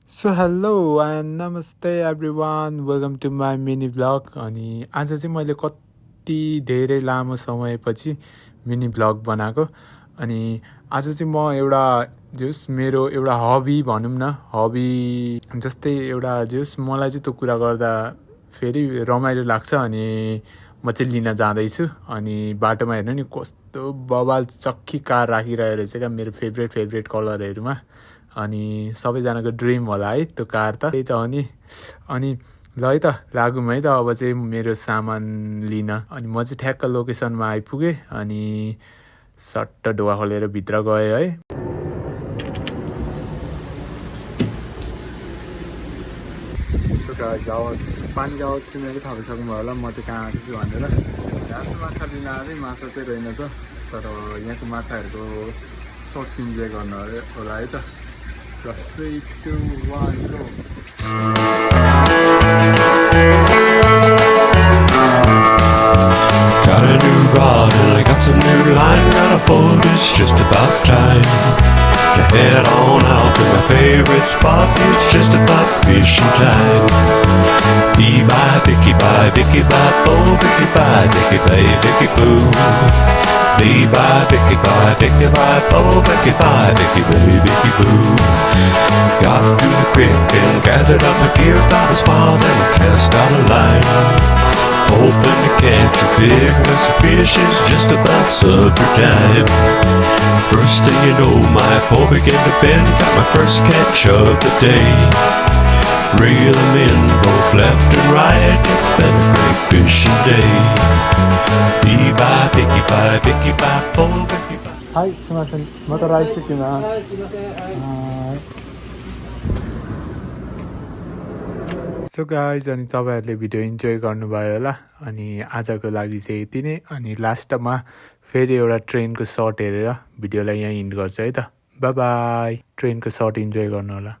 So hello and नमस्ते everyone, welcome to my mini vlog. अनि आज चाहिँ मैले कति धेरै लामो समयपछि मिनी भ्लग बनाएको। अनि आज चाहिँ म एउटा मेरो एउटा हबी भनौँ न, हबी जस्तै एउटा मलाई चाहिँ त्यो कुरा गर्दा फेरि रमाइलो लाग्छ। अनि म चाहिँ लिन जाँदैछु। अनि बाटोमा हेर्नु नि कस्तो बवाल चक्की कार राखिरहेको रहेछ क्या, मेरो फेभरेट कलरहरूमा। अनि सबैजनाको ड्रिम होला है त्यो कार त, त्यही त हो नि। अनि ल है त लागौँ है त अब चाहिँ मेरो सामान लिन। अनि म चाहिँ ठ्याक्क लोकेसनमा आइपुगेँ। अनि सट्ट ढोका खोलेर भित्र गएँ है। आवाज पानीको आवाज सुनेर थाहा सक्नुभयो होला म चाहिँ कहाँ आएको छु भनेर। यहाँ माछा लिन आएँ, माछा चाहिँ रहेनछ, तर यहाँको माछाहरूको सर्ट्स इन्जोय गर्नु होला है त। 3, 2, 1, go. Got a new rod and I got some new line. Got a boat, it's just about time to head on out to my favorite spot. It's just about fishing time. Be bye, Vicky bye, Vicky bye, oh Vicky bye, Vicky bye, Vicky boo. Be bye, Vicky bye, Vicky bye, oh Vicky bye, Vicky bye, Vicky boo. Got to the creek and gathered up my gear, found a spot and cast out a line, hoping to catch a big mess of fish. It's just about supper time. First thing you know, my pole began to bend. Got my first catch of the day. Reel them in both left and right. It's been a great fishing day. Be bye, Vicky bye, Vicky bye, oh Vicky bye. Hi, sumimasen. Ma ta raisikimasu. So guys, अनि तपाईँहरूले video enjoy गर्नुभयो होला। अनि आजको लागि चाहिँ यति नै। अनि लास्टमा फेरि एउटा ट्रेनको सर्ट हेरेर भिडियोलाई यहाँ इन्ड गर्छु है त। By by. ट्रेनको सर्ट इन्जोय गर्नु होला।